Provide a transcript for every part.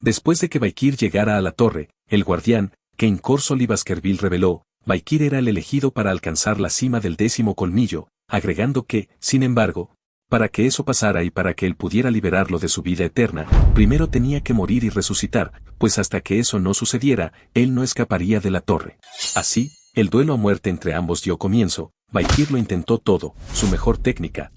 Después de que Baikir llegara a la torre, el guardián, Kane Corso Lee Baskerville reveló, Baikir era el elegido para alcanzar la cima del 10º colmillo, agregando que, sin embargo, para que eso pasara y para que él pudiera liberarlo de su vida eterna, primero tenía que morir y resucitar, pues hasta que eso no sucediera, él no escaparía de la torre. Así, el duelo a muerte entre ambos dio comienzo. Baikir lo intentó todo, su mejor técnica,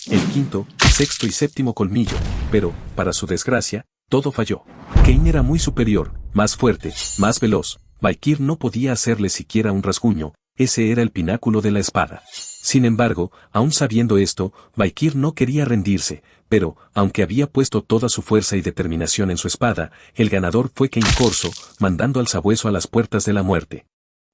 el 5º, 6º y 7º colmillo, pero, para su desgracia, todo falló. Kane era muy superior, más fuerte, más veloz. Baikir no podía hacerle siquiera un rasguño, ese era el pináculo de la espada. Sin embargo, aun sabiendo esto, Baikir no quería rendirse, pero, aunque había puesto toda su fuerza y determinación en su espada, el ganador fue Kane Corso, mandando al sabueso a las puertas de la muerte.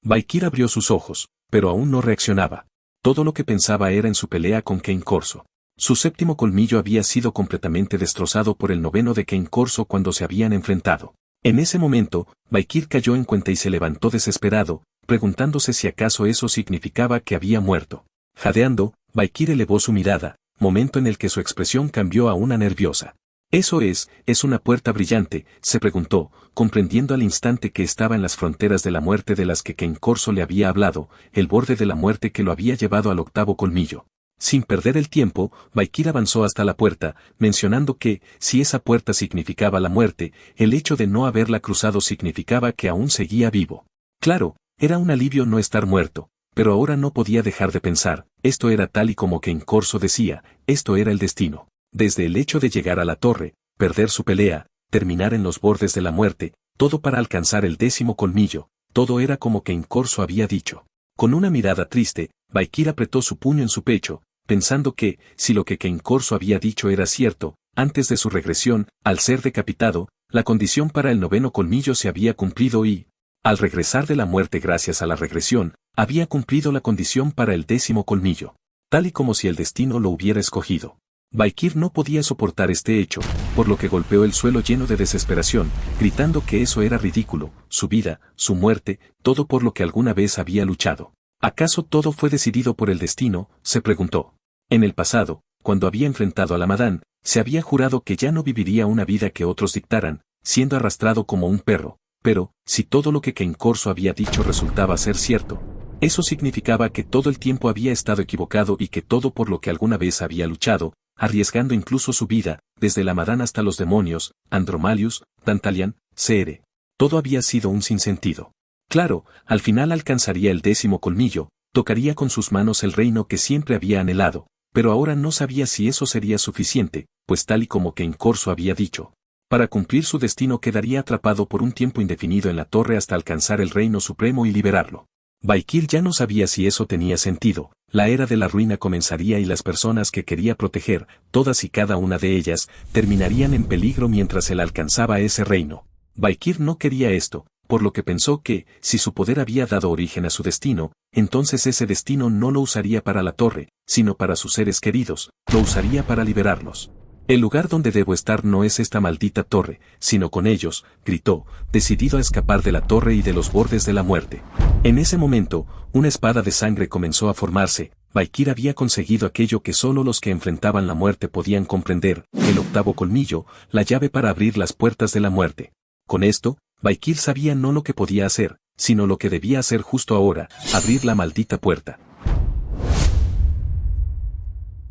Baikir abrió sus ojos, pero aún no reaccionaba. Todo lo que pensaba era en su pelea con Kane Corso. Su 7º colmillo había sido completamente destrozado por el 9º de Kane Corso cuando se habían enfrentado. En ese momento, Baikir cayó en cuenta y se levantó desesperado, preguntándose si acaso eso significaba que había muerto. Jadeando, Baikir elevó su mirada, momento en el que su expresión cambió a una nerviosa. «¿Eso es una puerta brillante?», se preguntó, comprendiendo al instante que estaba en las fronteras de la muerte de las que Kane Corso le había hablado, el borde de la muerte que lo había llevado al 8º colmillo. Sin perder el tiempo, Baikir avanzó hasta la puerta, mencionando que, si esa puerta significaba la muerte, el hecho de no haberla cruzado significaba que aún seguía vivo. Claro, era un alivio no estar muerto, pero ahora no podía dejar de pensar, esto era tal y como Kane Corso decía, esto era el destino. Desde el hecho de llegar a la torre, perder su pelea, terminar en los bordes de la muerte, todo para alcanzar el 10º colmillo, todo era como Kane Corso había dicho. Con una mirada triste, Baikir apretó su puño en su pecho, pensando que, si lo que Kane Corso había dicho era cierto, antes de su regresión, al ser decapitado, la condición para el 9º colmillo se había cumplido y, al regresar de la muerte gracias a la regresión, había cumplido la condición para el 10º colmillo, tal y como si el destino lo hubiera escogido. Baikir no podía soportar este hecho, por lo que golpeó el suelo lleno de desesperación, gritando que eso era ridículo, su vida, su muerte, todo por lo que alguna vez había luchado. ¿Acaso todo fue decidido por el destino?, se preguntó. En el pasado, cuando había enfrentado a la Madame, se había jurado que ya no viviría una vida que otros dictaran, siendo arrastrado como un perro, pero, si todo lo que Kane Corso había dicho resultaba ser cierto, eso significaba que todo el tiempo había estado equivocado y que todo por lo que alguna vez había luchado, arriesgando incluso su vida, desde la Madame hasta los demonios, Andromalius, Dantalian, Cere. Todo había sido un sinsentido. Claro, al final alcanzaría el 10º colmillo, tocaría con sus manos el reino que siempre había anhelado, pero ahora no sabía si eso sería suficiente, pues tal y como Kane Corso había dicho, para cumplir su destino quedaría atrapado por un tiempo indefinido en la torre hasta alcanzar el reino supremo y liberarlo. Baikir ya no sabía si eso tenía sentido, la era de la ruina comenzaría y las personas que quería proteger, todas y cada una de ellas, terminarían en peligro mientras él alcanzaba ese reino. Baikir no quería esto, por lo que pensó que, si su poder había dado origen a su destino, entonces ese destino no lo usaría para la torre, sino para sus seres queridos, lo usaría para liberarlos. El lugar donde debo estar no es esta maldita torre, sino con ellos, gritó, decidido a escapar de la torre y de los bordes de la muerte. En ese momento, una espada de sangre comenzó a formarse. Baikir había conseguido aquello que solo los que enfrentaban la muerte podían comprender, el 8º colmillo, la llave para abrir las puertas de la muerte. Con esto, Baikir sabía no lo que podía hacer, sino lo que debía hacer justo ahora, abrir la maldita puerta.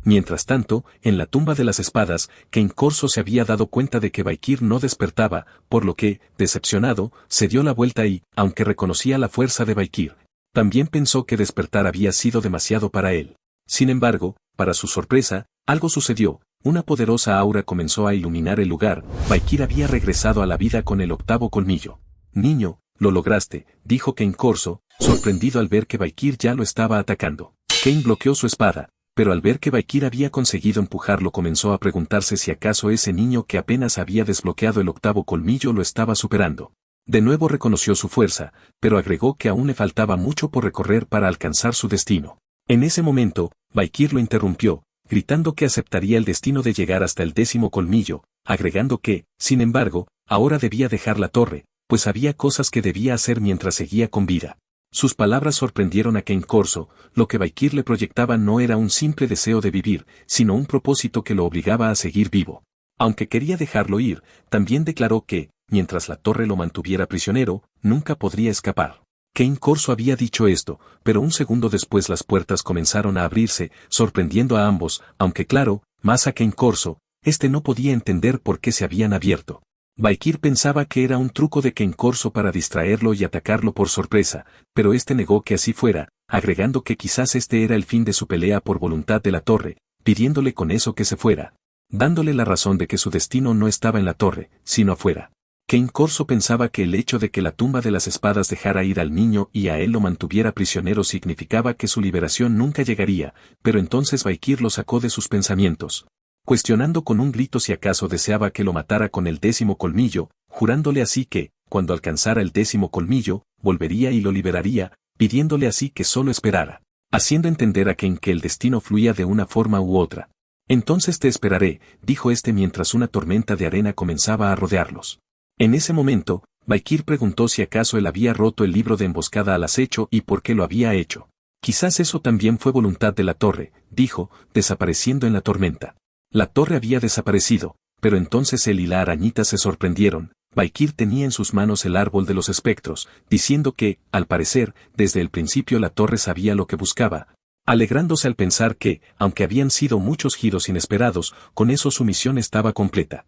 Mientras tanto, en la tumba de las espadas, Kane Corso se había dado cuenta de que Baikir no despertaba, por lo que, decepcionado, se dio la vuelta y, aunque reconocía la fuerza de Baikir, también pensó que despertar había sido demasiado para él. Sin embargo, para su sorpresa, algo sucedió, una poderosa aura comenzó a iluminar el lugar. Baikir había regresado a la vida con el 8º colmillo. «Niño, lo lograste», dijo Kane Corso, sorprendido al ver que Baikir ya lo estaba atacando. Kane bloqueó su espada, pero al ver que Baikir había conseguido empujarlo comenzó a preguntarse si acaso ese niño que apenas había desbloqueado el 8º colmillo lo estaba superando. De nuevo reconoció su fuerza, pero agregó que aún le faltaba mucho por recorrer para alcanzar su destino. En ese momento, Baikir lo interrumpió, gritando que aceptaría el destino de llegar hasta el 10º colmillo, agregando que, sin embargo, ahora debía dejar la torre, pues había cosas que debía hacer mientras seguía con vida. Sus palabras sorprendieron a Kane Corso, lo que Baikir le proyectaba no era un simple deseo de vivir, sino un propósito que lo obligaba a seguir vivo. Aunque quería dejarlo ir, también declaró que, mientras la torre lo mantuviera prisionero, nunca podría escapar. Kane Corso había dicho esto, pero un segundo después las puertas comenzaron a abrirse, sorprendiendo a ambos, aunque claro, más a Kane Corso, este no podía entender por qué se habían abierto. Valkyr pensaba que era un truco de Kane Corso para distraerlo y atacarlo por sorpresa, pero este negó que así fuera, agregando que quizás este era el fin de su pelea por voluntad de la torre, pidiéndole con eso que se fuera, dándole la razón de que su destino no estaba en la torre, sino afuera. Kane Corso pensaba que el hecho de que la tumba de las espadas dejara ir al niño y a él lo mantuviera prisionero significaba que su liberación nunca llegaría, pero entonces Valkyr lo sacó de sus pensamientos, cuestionando con un grito si acaso deseaba que lo matara con el 10º colmillo, jurándole así que, cuando alcanzara el 10º colmillo, volvería y lo liberaría, pidiéndole así que solo esperara, haciendo entender a Kane que el destino fluía de una forma u otra. Entonces te esperaré, dijo este mientras una tormenta de arena comenzaba a rodearlos. En ese momento, Valkyr preguntó si acaso él había roto el libro de emboscada al acecho y por qué lo había hecho. Quizás eso también fue voluntad de la torre, dijo, desapareciendo en la tormenta. La torre había desaparecido, pero entonces él y la arañita se sorprendieron. Valkyr tenía en sus manos el árbol de los espectros, diciendo que, al parecer, desde el principio la torre sabía lo que buscaba, alegrándose al pensar que, aunque habían sido muchos giros inesperados, con eso su misión estaba completa.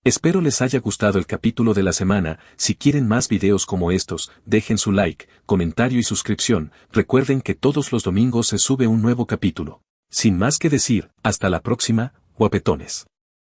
Espero les haya gustado el capítulo de la semana. Si quieren más videos como estos, dejen su like, comentario y suscripción. Recuerden que todos los domingos se sube un nuevo capítulo. Sin más que decir, hasta la próxima, guapetones.